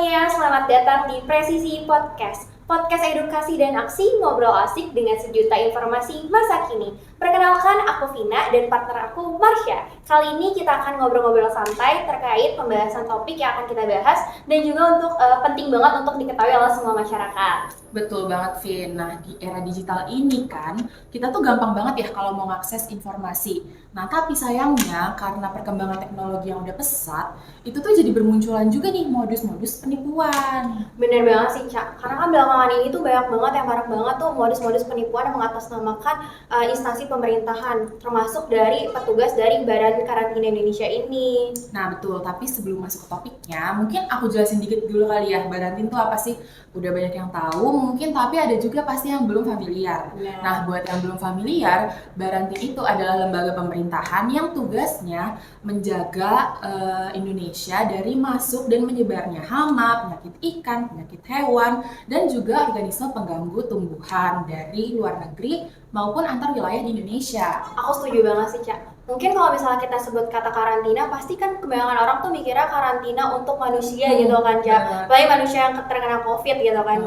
semuanya, selamat datang di Presisi Podcast. Podcast edukasi dan aksi ngobrol asik dengan sejuta informasi masa kini. Perkenalkan, aku Vina dan partner aku Marsha. Kali ini kita akan ngobrol-ngobrol santai terkait pembahasan topik yang akan kita bahas dan juga untuk penting banget untuk diketahui oleh semua masyarakat. Betul banget, Vin. Nah, di era digital ini kan, kita tuh gampang banget ya kalau mau mengakses informasi. Nah, tapi sayangnya karena perkembangan teknologi yang udah pesat, itu tuh jadi bermunculan juga nih modus-modus penipuan. Bener banget sih, Cak. Karena kan belakangan ini tuh banyak banget yang marak banget tuh modus-modus penipuan yang mengatasnamakan instansi pemerintahan, termasuk dari petugas dari Badan Karantina Indonesia ini. Nah, betul. Tapi sebelum masuk ke topiknya, mungkin aku jelasin dikit dulu kali ya, Barantin tuh apa sih? Udah banyak yang tahu mungkin, tapi ada juga pasti yang belum familiar. Nah, buat yang belum familiar, Barantin itu adalah lembaga pemerintahan yang tugasnya menjaga Indonesia dari masuk dan menyebarnya hama, penyakit ikan, penyakit hewan, dan juga organisme pengganggu tumbuhan dari luar negeri maupun antar wilayah di Indonesia. Aku setuju banget sih, Cak. Mungkin kalau misalnya kita sebut kata karantina, pasti kan kebanyakan orang tuh mikirnya karantina untuk manusia gitu kan, Cak. Apalagi manusia yang terkena COVID gitu kan.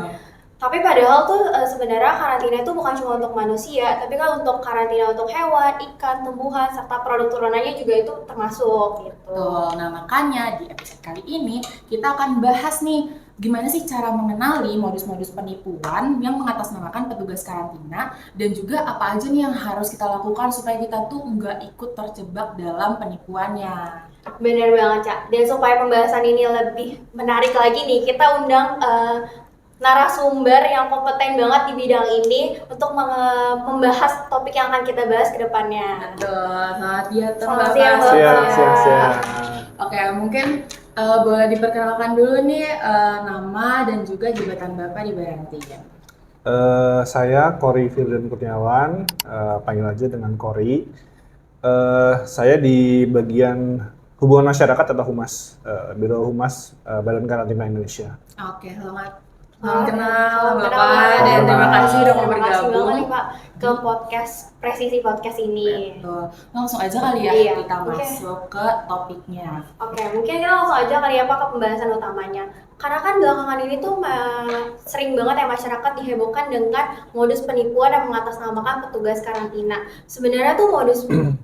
Tapi padahal tuh sebenarnya karantina itu bukan cuma untuk manusia, tapi kan untuk karantina untuk hewan, ikan, tumbuhan, serta produk turunannya juga itu termasuk gitu. Betul. Nah, makanya di episode kali ini kita akan bahas nih gimana sih cara mengenali modus-modus penipuan yang mengatasnamakan petugas karantina dan juga apa aja nih yang harus kita lakukan supaya kita tuh nggak ikut terjebak dalam penipuannya. Bener banget, Cak. Dan supaya pembahasan ini lebih menarik lagi nih, kita undang narasumber yang kompeten banget di bidang ini untuk membahas topik yang akan kita bahas ke depannya. Betul. Selamat siang, Bapak. Siang. Oke, mungkin boleh diperkenalkan dulu nih nama dan juga jabatan Bapak di Baranti. Saya Kori Firdan Kurniawan, panggil aja dengan Kori. Saya di bagian hubungan masyarakat atau Humas, Biro Humas Badan Karantina Indonesia. Oke, selamat kenal Bapak dan terima kasih udah mau bergabung. Terima kasih banget nih Pak ke podcast Presisi Podcast ini. Betul. Langsung aja kali ya kita masuk ke topiknya. Oke, mungkin kita langsung aja kali ya Pak ke pembahasan utamanya. Karena kan belakangan ini tuh sering banget ya masyarakat dihebohkan dengan modus penipuan yang mengatasnamakan petugas karantina. Sebenarnya tuh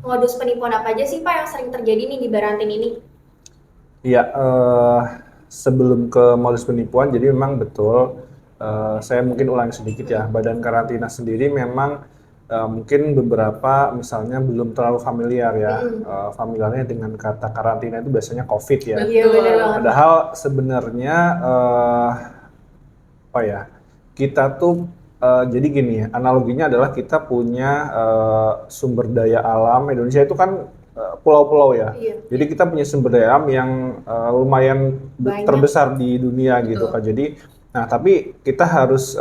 modus penipuan apa aja sih Pak yang sering terjadi nih di Barantin ini? Iya, sebelum ke modus penipuan, jadi memang betul, saya mungkin ulangi sedikit ya, Badan Karantina sendiri memang mungkin beberapa misalnya belum terlalu familiar ya, familiarnya dengan kata karantina itu biasanya COVID ya. Iya, benar banget. Padahal sebenarnya kita tuh jadi gini ya, analoginya adalah kita punya sumber daya alam. Indonesia itu kan pulau-pulau ya. Iya. Jadi kita punya sumber daya alam yang lumayan terbesar di dunia gitu kan. Jadi, nah tapi kita harus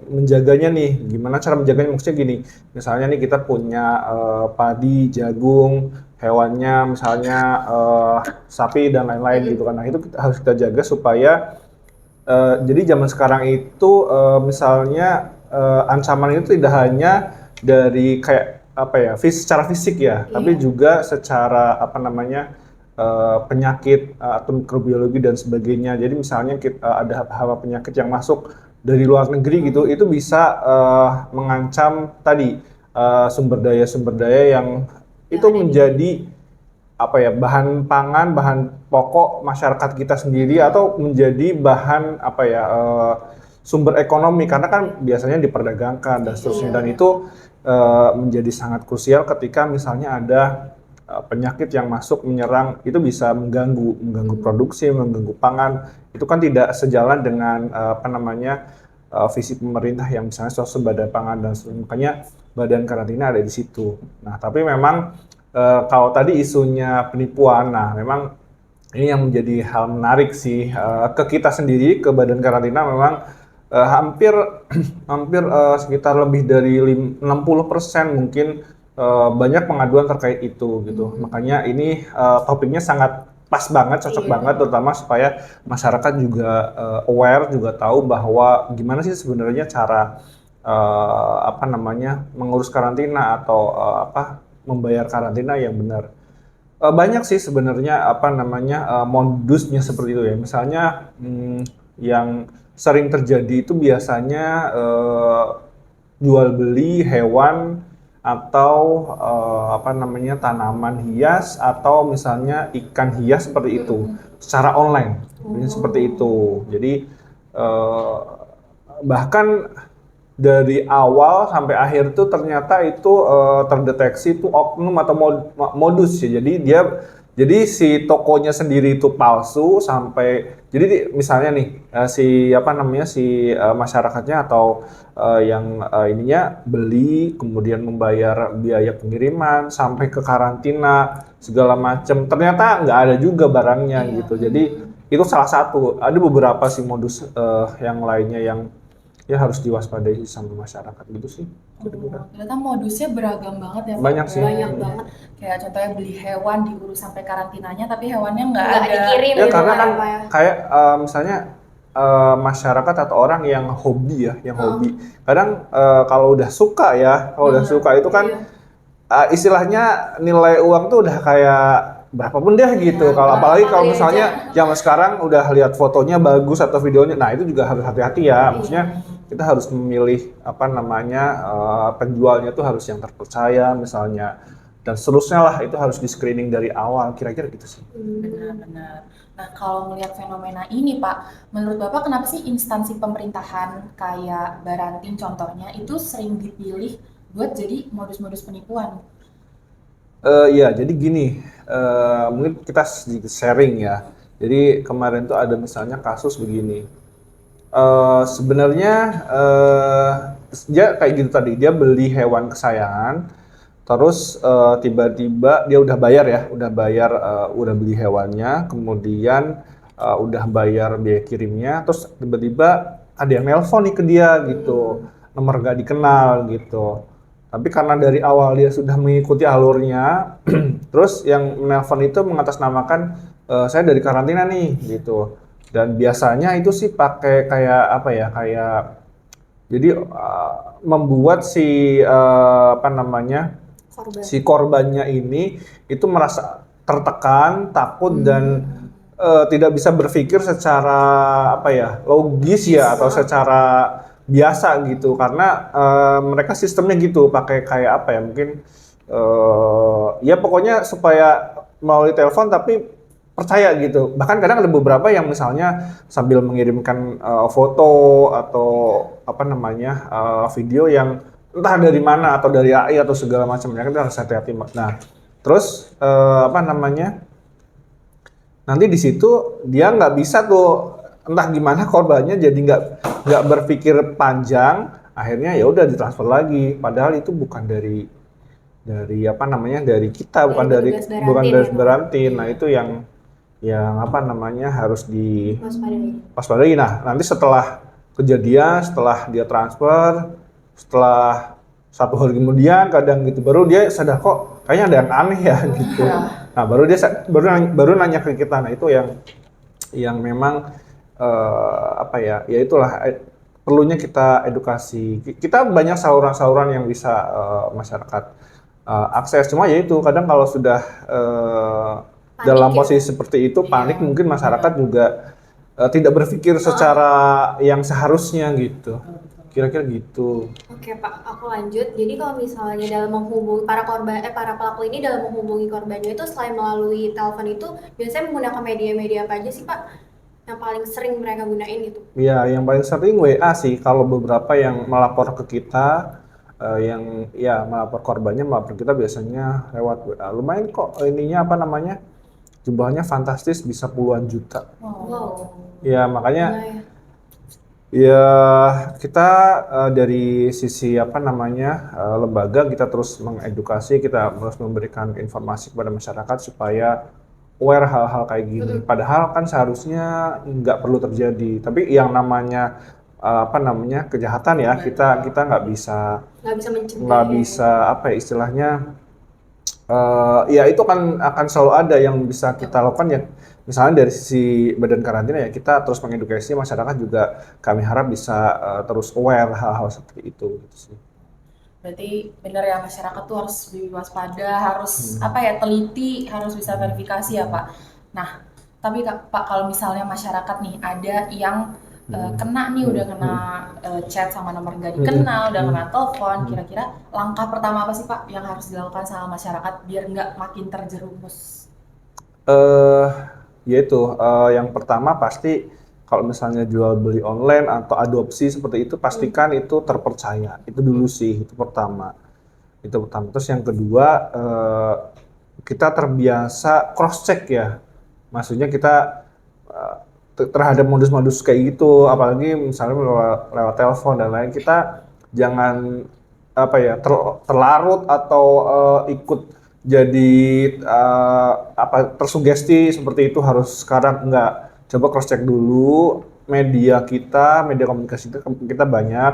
menjaganya nih. Gimana cara menjaganya? Maksudnya gini, misalnya nih kita punya padi, jagung, hewannya misalnya sapi dan lain-lain gitu kan. Nah itu harus kita jaga supaya jadi zaman sekarang itu misalnya ancaman itu tidak hanya dari kayak secara fisik ya, tapi juga secara penyakit atau mikrobiologi dan sebagainya. Jadi misalnya ada hama penyakit yang masuk dari luar negeri gitu, itu bisa mengancam tadi sumber daya yang itu menjadi bahan pangan, bahan pokok masyarakat kita sendiri atau menjadi bahan sumber ekonomi karena kan biasanya diperdagangkan dan seterusnya dan itu menjadi sangat krusial ketika misalnya ada penyakit yang masuk menyerang, itu bisa mengganggu produksi, mengganggu pangan. Itu kan tidak sejalan dengan visi pemerintah yang misalnya swasembada pangan dan sebagainya. Makanya Badan Karantina ada di situ. Nah, tapi memang kalau tadi isunya penipuan, nah memang ini yang menjadi hal menarik sih ke kita sendiri, ke Badan Karantina memang hampir sekitar lebih dari 60% mungkin banyak pengaduan terkait itu gitu. Makanya ini topiknya sangat pas banget, cocok banget terutama supaya masyarakat juga aware, juga tahu bahwa gimana sih sebenarnya cara mengurus karantina atau membayar karantina yang benar. Banyak sih sebenarnya apa namanya modusnya seperti itu ya. Misalnya yang sering terjadi itu biasanya jual beli hewan atau apa namanya tanaman hias atau misalnya ikan hias seperti itu secara online. Ini seperti itu. Jadi eh, bahkan dari awal sampai akhir tuh ternyata itu terdeteksi itu oknum atau modus ya. Jadi si tokonya sendiri itu palsu sampai misalnya nih si apa namanya si masyarakatnya atau yang ininya beli kemudian membayar biaya pengiriman sampai ke karantina segala macam. Ternyata nggak ada juga barangnya gitu. Jadi itu salah satu. Ada beberapa sih modus yang lainnya yang ya harus diwaspadai sama masyarakat gitu sih. Ternyata modusnya beragam banget ya Pak. Banyak sih. Banyak banget. Kayak contohnya beli hewan diurus sampai karantinanya tapi hewannya nggak Nggak ada. dikirim Ya gitu karena kan apa ya. kayak misalnya masyarakat atau orang yang hobi ya, yang hobi. Kadang kalau udah suka ya, kalau udah suka itu kan istilahnya nilai uang tuh udah kayak berapapun deh gitu. Kalau apalagi kalau misalnya zaman sekarang udah lihat fotonya bagus atau videonya, nah itu juga harus hati-hati ya. Maksudnya kita harus memilih apa namanya penjualnya tuh harus yang terpercaya misalnya dan seterusnya lah itu harus di screening dari awal kira-kira gitu sih. Benar-benar. Nah, kalau melihat fenomena ini, Pak, menurut Bapak kenapa sih instansi pemerintahan kayak Barantin contohnya itu sering dipilih buat jadi modus-modus penipuan? Iya, jadi gini, mungkin kita sedikit sharing ya. Jadi kemarin tuh ada misalnya kasus begini. Sebenarnya dia kayak gitu tadi, dia beli hewan kesayangan, terus tiba-tiba dia udah bayar ya, udah beli hewannya, kemudian udah bayar biaya kirimnya, terus tiba-tiba ada yang nelpon nih ke dia gitu, nomor gak dikenal gitu. Tapi karena dari awal dia sudah mengikuti alurnya, terus yang nelpon itu mengatasnamakan saya dari karantina nih gitu. Dan biasanya itu sih pakai kayak apa ya, kayak jadi membuat si apa namanya Korban. si korbannya ini itu merasa tertekan, takut dan tidak bisa berpikir secara apa ya logis ya atau secara biasa gitu karena mereka sistemnya gitu pakai kayak apa ya mungkin ya pokoknya supaya melalui telepon tapi percaya gitu bahkan kadang ada beberapa yang misalnya sambil mengirimkan foto atau apa namanya video yang entah dari mana atau dari AI atau segala macam ya kita harus hati-hati. Nah terus apa namanya nanti di situ dia nggak bisa tuh entah gimana korbannya jadi nggak berpikir panjang akhirnya ya udah ditransfer lagi padahal itu bukan dari apa namanya dari kita bukan dari petugas bukan Barantin dari ya, Pak? Barantin. Nah itu yang apa namanya harus Waspadai. diwaspadai. Nah nanti setelah kejadian setelah dia transfer setelah 1 hari kemudian kadang gitu baru dia sadar kok kayaknya ada yang aneh ya gitu. Nah baru nanya ke kita. Nah itu yang memang apa ya itulah perlunya kita edukasi. Kita banyak saluran-saluran yang bisa masyarakat akses. Cuma ya itu kadang kalau sudah dalam posisi seperti itu panik mungkin masyarakat juga tidak berpikir secara yang seharusnya gitu. Kira-kira gitu. Oke Pak, aku lanjut. Jadi kalau misalnya dalam menghubungi para pelaku ini dalam menghubungi korbannya itu selain melalui telepon itu biasanya menggunakan media-media apa aja sih Pak? Yang paling sering mereka gunain gitu? Ya, yang paling sering WA sih. Kalau beberapa yang melapor ke kita, yang ya melapor korbannya melapor kita biasanya lewat WA. Lumayan kok ininya apa namanya? Jumlahnya fantastis bisa puluhan juta. Wow. Ya makanya Nah, ya kita dari sisi apa namanya lembaga kita terus mengedukasi, kita terus memberikan informasi kepada masyarakat supaya aware hal-hal kayak gini. Padahal kan seharusnya nggak perlu terjadi. Tapi yang namanya apa namanya kejahatan ya kita nggak bisa nggak bisa apa ya istilahnya ya itu kan akan selalu ada yang bisa kita lakukan ya. Misalnya dari sisi badan karantina ya kita terus mengedukasi masyarakat juga kami harap bisa terus aware hal-hal seperti itu gitu sih. Berarti benar ya, masyarakat tuh harus lebih waspada, harus apa ya, teliti, harus bisa verifikasi ya Pak. Nah, tapi Pak, kalau misalnya masyarakat nih ada yang kena nih, udah kena chat sama nomor nggak dikenal, udah kena telepon, kira-kira langkah pertama apa sih Pak yang harus dilakukan sama masyarakat biar nggak makin terjerumus? Yaitu yang pertama pasti kalau misalnya jual beli online atau adopsi seperti itu pastikan itu terpercaya. Itu dulu sih, itu pertama. Itu pertama. Terus yang kedua kita terbiasa cross check ya. Maksudnya kita terhadap modus-modus kayak gitu, apalagi misalnya lewat telepon dan lain, kita jangan apa ya terlarut atau ikut jadi apa tersugesti seperti itu harus sekarang enggak. Coba cross check dulu media kita, media komunikasi kita banyak,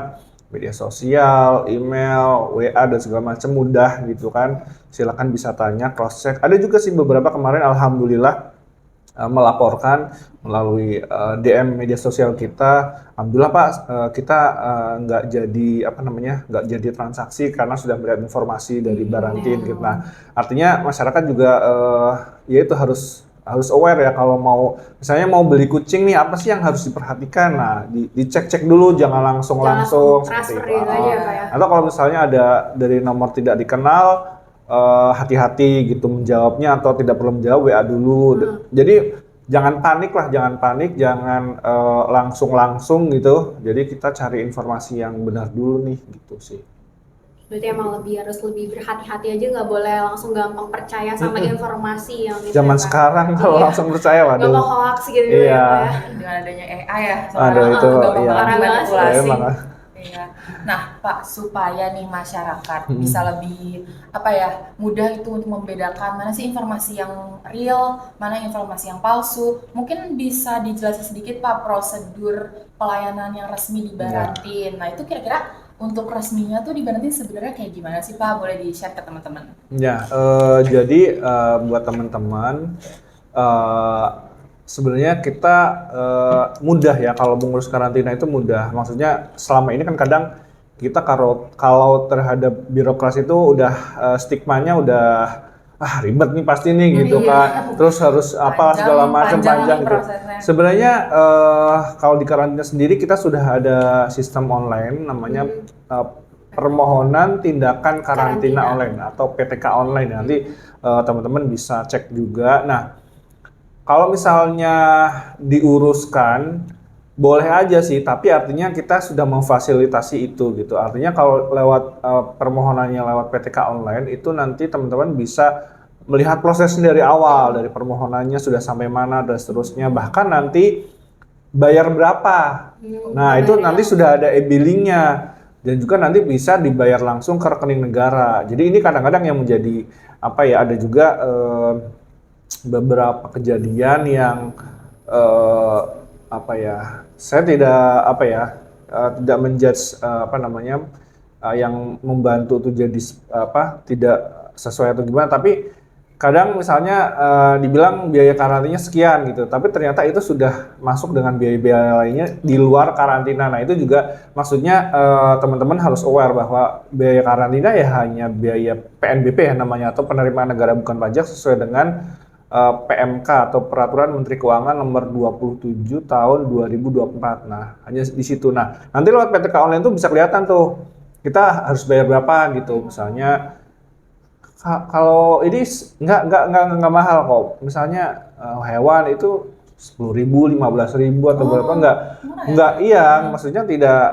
media sosial, email, WA dan segala macam mudah gitu kan. Silakan bisa tanya, cross check. Ada juga sih beberapa kemarin alhamdulillah melaporkan melalui DM media sosial kita, alhamdulillah Pak kita nggak jadi apa namanya nggak jadi transaksi karena sudah melihat informasi dari Barantin gitu. Nah artinya masyarakat juga ya itu harus aware ya kalau mau misalnya mau beli kucing nih apa sih yang harus diperhatikan, nah dicek-cek dulu jangan langsung transfer seperti itu. gitu aja ya Pak ya. Atau kalau misalnya ada dari nomor tidak dikenal hati-hati gitu menjawabnya atau tidak perlu menjawab WA dulu. Jadi jangan panik lah, jangan langsung gitu. Jadi kita cari informasi yang benar dulu nih gitu sih. Berarti emang harus lebih berhati-hati aja, nggak boleh langsung gampang percaya sama informasi yang zaman sekarang kalau langsung percaya waduh. Gampang hoax gitu Iya. ya Pak ya. Dengan adanya AI ya, Ada itu gampang iya. manipulasi. Emang. Iya. Nah, Pak, supaya nih masyarakat bisa lebih apa ya, mudah itu untuk membedakan mana sih informasi yang real, mana informasi yang palsu. Mungkin bisa dijelasin sedikit Pak prosedur pelayanan yang resmi di Barantin. Nah, itu kira-kira untuk resminya tuh di Barantin sebenarnya kayak gimana sih Pak? Boleh di-share ke teman-teman? Ya, jadi buat teman-teman sebenarnya kita mudah ya kalau mengurus karantina itu mudah. Maksudnya selama ini kan kadang kita kalau terhadap birokrasi itu udah stigmanya udah ribet nih pasti nih gitu kan. Terus harus apa segala macam panjang gitu. Sebenarnya kalau di karantina sendiri kita sudah ada sistem online namanya permohonan tindakan karantina online atau PTK online. Nanti teman-teman bisa cek juga. Nah, kalau misalnya diuruskan, boleh aja sih, tapi artinya kita sudah memfasilitasi itu gitu. Artinya kalau lewat permohonannya lewat PTK online, itu nanti teman-teman bisa melihat prosesnya dari awal, dari permohonannya sudah sampai mana dan seterusnya. Bahkan nanti bayar berapa. Nah itu nanti sudah ada e-billingnya. Dan juga nanti bisa dibayar langsung ke rekening negara. Jadi ini kadang-kadang yang menjadi, apa ya, ada juga beberapa kejadian yang apa ya, saya tidak menjudge yang membantu itu jadi tidak sesuai atau gimana, tapi kadang misalnya dibilang biaya karantinanya sekian gitu, tapi ternyata itu sudah masuk dengan biaya-biaya lainnya di luar karantina. Nah itu juga maksudnya teman-teman harus aware bahwa biaya karantina ya hanya biaya PNBP ya namanya, atau penerimaan negara bukan pajak sesuai dengan PMK atau Peraturan Menteri Keuangan Nomor 27 Tahun 2024. Nah, hanya di situ. Nah, nanti lewat PTK online tuh bisa kelihatan tuh kita harus bayar berapa gitu. Misalnya kalau ini nggak mahal kok. Misalnya hewan itu 10.000, 15.000 atau berapa nggak iya. Maksudnya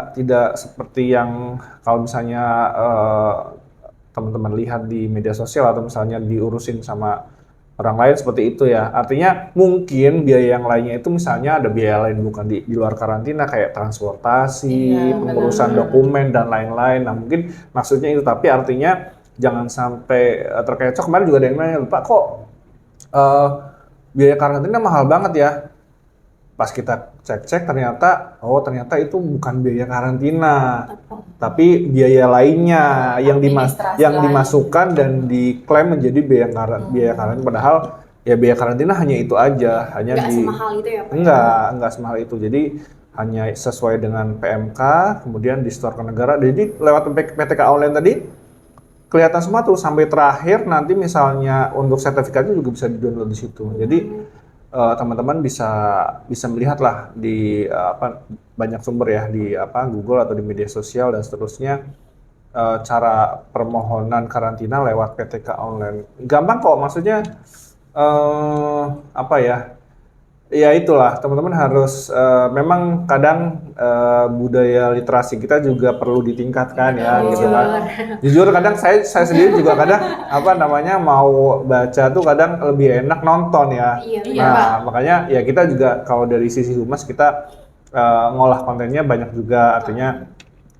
tidak seperti yang kalau misalnya teman-teman lihat di media sosial atau misalnya diurusin sama orang lain seperti itu ya. Artinya mungkin biaya yang lainnya itu misalnya ada biaya lain bukan di luar karantina kayak transportasi, pengurusan dokumen dan lain-lain. Nah mungkin maksudnya itu, tapi artinya jangan sampai terkecoh. Kemarin juga ada yang nanya, Pak kok biaya karantina mahal banget ya? Pas kita cek-cek ternyata itu bukan biaya karantina, tapi biaya lainnya yang dimasukkan dan diklaim menjadi biaya karantina. Padahal ya biaya karantina hanya itu aja, hanya semahal itu ya Pak? Enggak semahal itu. Jadi hanya sesuai dengan PMK, kemudian di-store ke negara. Jadi lewat PTK online tadi kelihatan semua tuh sampai terakhir nanti misalnya untuk sertifikatnya juga bisa di-download di situ. Jadi teman-teman bisa melihat lah di banyak sumber ya di Google atau di media sosial dan seterusnya cara permohonan karantina lewat PTK online. Gampang kok, maksudnya apa ya? Ya itulah, teman-teman harus memang kadang budaya literasi kita juga perlu ditingkatkan ya gitu kan. Jujur kadang saya sendiri juga kadang mau baca tuh kadang lebih enak nonton ya. Nah, makanya ya kita juga kalau dari sisi humas kita ngolah kontennya banyak juga, artinya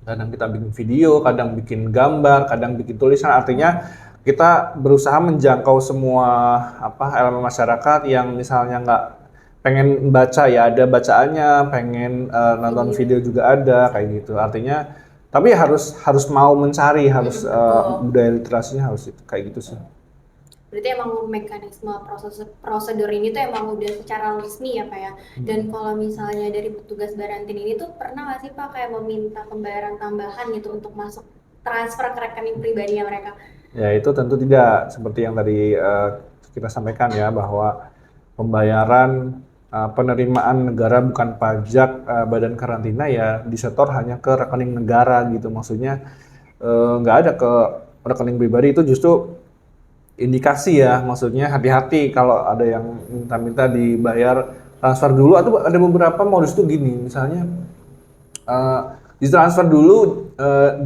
kadang kita bikin video, kadang bikin gambar, kadang bikin tulisan, artinya kita berusaha menjangkau semua elemen masyarakat yang misalnya nggak pengen baca ya ada bacaannya, pengen nonton video juga ada kayak gitu. Artinya tapi harus mau mencari, harus budaya literasinya harus kayak gitu sih. Berarti emang mekanisme prosedur ini tuh emang udah secara resmi ya Pak ya. Dan kalau misalnya dari petugas Barantin ini tuh pernah nggak sih Pak kayak meminta pembayaran tambahan gitu untuk masuk transfer ke rekening pribadinya mereka? Ya itu tentu tidak, seperti yang tadi kita sampaikan ya, bahwa pembayaran penerimaan negara bukan pajak badan karantina ya disetor hanya ke rekening negara gitu, maksudnya nggak ada ke rekening pribadi. Itu justru indikasi ya, maksudnya hati-hati kalau ada yang minta-minta dibayar transfer dulu, atau ada beberapa modus tuh gini, misalnya ditransfer dulu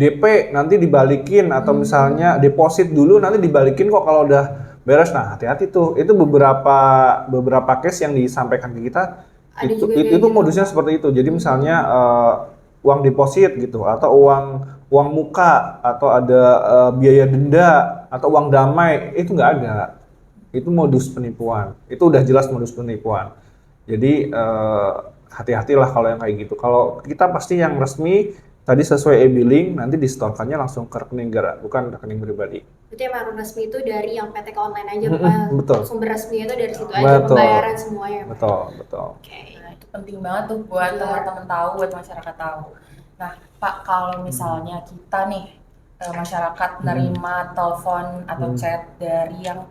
DP nanti dibalikin, atau misalnya deposit dulu nanti dibalikin kok kalau udah beres. Nah, hati-hati tuh. Itu beberapa case yang disampaikan ke kita itu modusnya seperti itu. Jadi misalnya uang deposit gitu, atau uang muka, atau ada biaya denda, atau uang damai, itu nggak ada. Itu modus penipuan. Itu udah jelas modus penipuan. Jadi hati-hatilah kalau yang kayak gitu. Kalau kita pasti yang resmi tadi sesuai e-billing, nanti distorkannya langsung ke rekening negara, bukan rekening pribadi. Berarti emang resmi itu dari yang PTK online aja, Pak? Betul. Sumber resmi itu dari situ aja, pembayaran semuanya. Betul. Nah, itu penting banget tuh buat teman-teman tahu, buat masyarakat tahu. Nah, Pak, kalau misalnya kita nih, masyarakat menerima telepon atau chat dari yang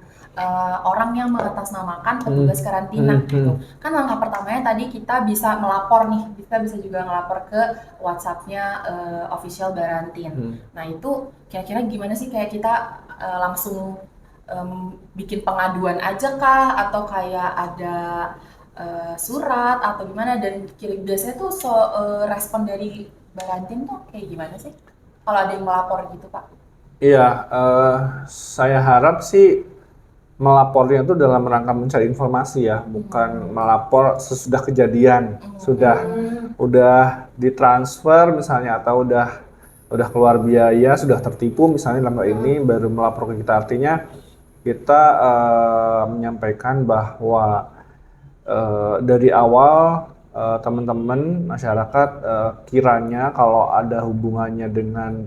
orang yang mengatasnamakan petugas karantina gitu. Kan langkah pertamanya tadi kita bisa melapor nih, kita bisa juga ngelapor ke WhatsApp-nya official Barantin. Nah itu kira-kira gimana sih, kayak kita langsung bikin pengaduan aja kah, atau kayak ada surat atau gimana, dan biasanya tuh respon dari Barantin tuh kayak gimana sih kalau ada yang melapor gitu Pak? Iya, saya harap sih melapornya itu dalam rangka mencari informasi ya, bukan melapor sesudah kejadian, udah ditransfer misalnya, atau udah keluar biaya, sudah tertipu misalnya dalam hal ini, baru melapor ke kita. Artinya kita menyampaikan bahwa dari awal teman-teman masyarakat kiranya kalau ada hubungannya dengan,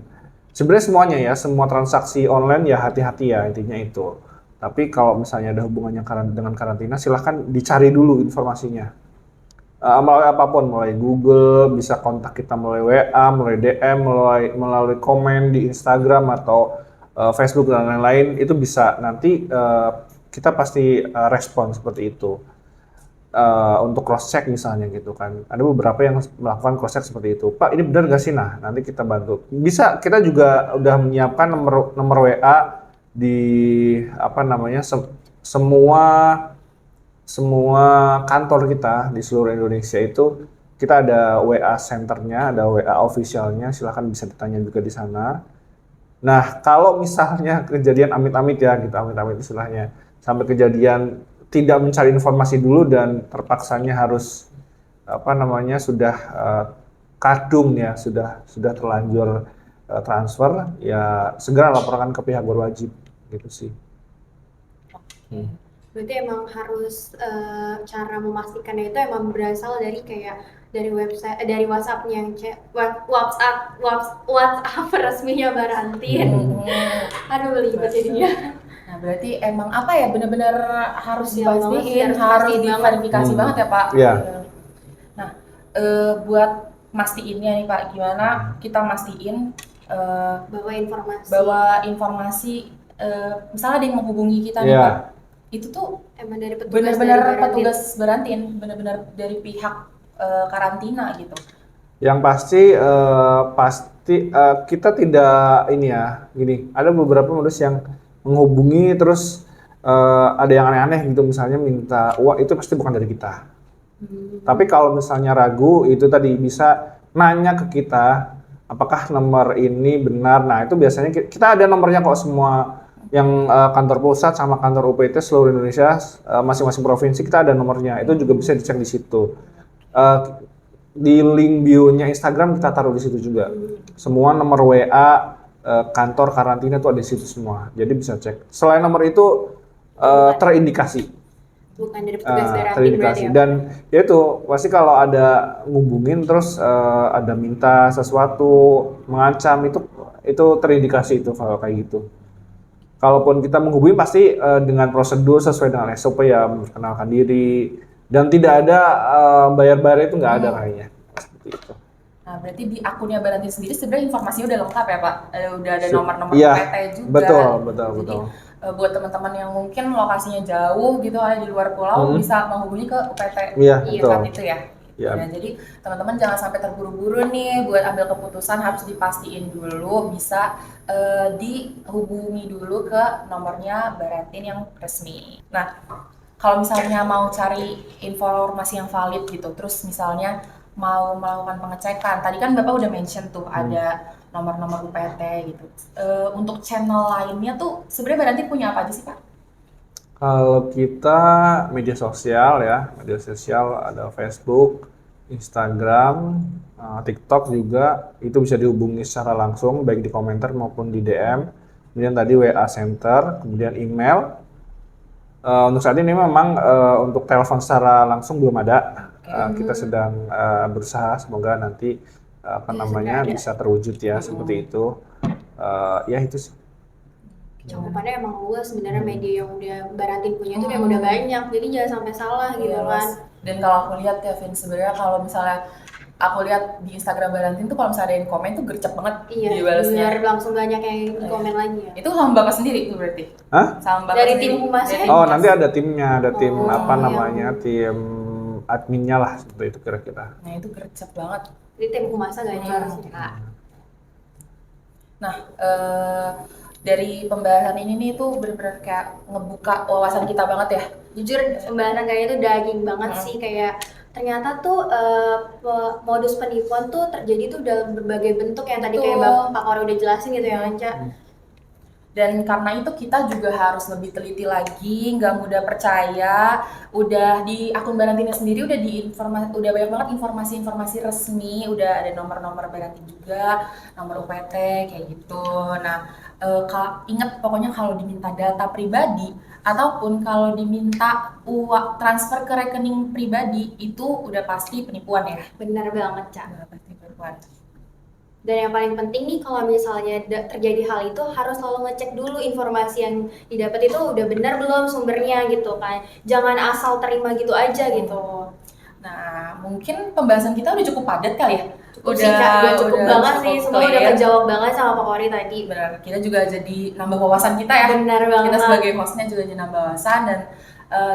sebenarnya semuanya ya, semua transaksi online ya hati-hati ya, intinya itu. Tapi kalau misalnya ada hubungannya dengan karantina, silahkan dicari dulu informasinya. Melalui apapun, melalui Google, bisa kontak kita melalui WA, melalui DM, melalui komen di Instagram atau Facebook dan lain-lain, itu bisa. Nanti kita pasti respon seperti itu. Untuk cross-check misalnya gitu kan. Ada beberapa yang melakukan cross-check seperti itu. Pak, ini benar nggak sih? Nah, nanti kita bantu. Bisa, kita juga udah menyiapkan nomor WA di semua kantor kita di seluruh Indonesia. Itu kita ada WA centernya, ada WA officialnya, silahkan bisa ditanya juga di sana. Nah, kalau misalnya kejadian amit-amit ya gitu, amit-amit istilahnya, sampai kejadian tidak mencari informasi dulu dan terpaksanya harus sudah kadung ya, sudah terlanjur transfer, ya segera laporkan ke pihak berwajib gitu sih. Berarti emang harus cara memastikannya itu emang berasal dari website, dari WhatsApp-nya yang WhatsApp resminya Barantin. Aduh, belibet jadinya. Nah, berarti emang benar-benar harus dipastiin, harus diverifikasi banget ya Pak. Iya. Nah, buat mastiinnya nih Pak, gimana kita mastiin bawa informasi misalnya ada yang menghubungi kita nih Pak, itu tuh emang dari petugas benar-benar dari Barantin. petugas Barantin, benar-benar dari pihak karantina gitu. Yang pasti kita tidak ini ya, gini, ada beberapa modus yang menghubungi terus ada yang aneh-aneh gitu, misalnya minta uang, itu pasti bukan dari kita. Tapi kalau misalnya ragu, itu tadi bisa nanya ke kita, apakah nomor ini benar. Nah itu biasanya kita ada nomornya kok, semua yang kantor pusat sama kantor UPT seluruh Indonesia, masing-masing provinsi kita ada nomornya, itu juga bisa dicek di situ. Di link bio-nya Instagram kita taruh di situ juga. Semua nomor WA kantor karantina itu ada di situ semua. Jadi bisa cek. Selain nomor itu terindikasi. Bukan dari petugas Barantin Terindikasi. berarti ya. Dan ya itu pasti kalau ada ngubungin terus ada minta sesuatu, mengancam, itu terindikasi itu kalau kayak gitu. Kalaupun kita menghubungi pasti dengan prosedur sesuai dengan SOP ya, memperkenalkan diri. Dan tidak ada bayar-bayar, itu nggak ada kayaknya. Seperti itu. Nah, berarti di akunnya Barantin sendiri sebenarnya informasinya udah lengkap ya Pak? Udah ada nomor-nomor Iya, PT juga. Betul. Jadi buat teman-teman yang mungkin lokasinya jauh gitu, ada di luar pulau, bisa menghubungi ke UPT Iya, betul. itu ya. Iya. Nah, jadi teman-teman jangan sampai terburu-buru nih buat ambil keputusan, harus dipastiin dulu, bisa dihubungi dulu ke nomornya Barantin yang resmi. Nah, kalau misalnya mau cari informasi yang valid gitu, terus misalnya mau melakukan pengecekan, tadi kan Bapak udah mention tuh ada nomor-nomor UPT gitu. Untuk channel lainnya tuh sebenarnya Barantin punya apa aja sih Pak? Kalau kita media sosial ada Facebook, Instagram, TikTok juga, itu bisa dihubungi secara langsung baik di komentar maupun di DM. Kemudian tadi WA Center, kemudian email. Untuk saat ini memang untuk telepon secara langsung belum ada. Kita sedang berusaha, semoga nanti bisa terwujud ya, seperti itu. Ya itu sih. Cakupannya emang luas sebenarnya, media yang udah Barantin punya itu yang udah banyak, jadi jangan sampai salah gitu kan. Dan kalau aku lihat ya Vin, sebenarnya kalau misalnya aku lihat di Instagram Barantin tuh kalau misalnya ada yang komen tuh gercep banget dibalasnya. Bener, langsung banyak yang komen lagi ya. Itu sama Bapak sendiri tuh berarti? Hah? Sama Bapak Dari sendiri? tim humasnya? Oh, nanti ada timnya, ada tim tim adminnya lah, seperti itu kira-kira. Nah itu gercep banget. Jadi tim humasnya gacor sih Kak. Nah, dari pembahasan ini nih tuh benar-benar kayak ngebuka wawasan kita banget ya. Jujur pembahasan kayaknya tuh daging banget sih, kayak ternyata tuh modus penipuan tuh terjadi tuh dalam berbagai bentuk yang tadi kayak Pak Kori udah jelasin gitu ya Anca. Dan karena itu kita juga harus lebih teliti lagi, nggak mudah percaya. Udah di akun Barantinnya sendiri udah banyak banget informasi-informasi resmi, udah ada nomor-nomor Barantin juga, nomor UPT kayak gitu. Nah, ingat pokoknya kalau diminta data pribadi ataupun kalau diminta uang transfer ke rekening pribadi itu udah pasti penipuan ya. Benar banget Ca. Udah pasti penipuan. Dan yang paling penting nih, kalau misalnya terjadi hal itu harus selalu ngecek dulu informasi yang didapat itu udah benar belum sumbernya gitu kan. Jangan asal terima gitu aja gitu. Nah, mungkin pembahasan kita udah cukup padat kali ya. Cukup banget sih, semua udah kejawab banget sama Pak Kori tadi. Benar, kita juga jadi nambah wawasan kita ya. Benar banget. Kita sebagai hostnya juga jadi nambah wawasan, dan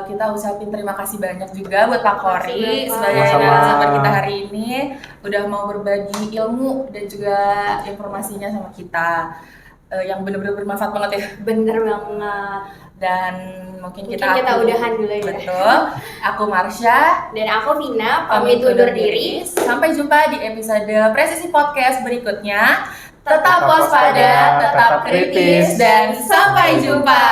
kita ucapin terima kasih banyak juga buat Pak Kori sebagai narasumber kita hari ini, udah mau berbagi ilmu dan juga informasinya sama kita, yang benar-benar bermanfaat banget ya. Bener banget. Dan mungkin kita udahan dulu ya. Betul. Aku Marsha dan aku Vina, pamit undur diri. Sampai jumpa di episode Presisi Podcast berikutnya. Tetap waspada, tetap kritis, dan sampai jumpa.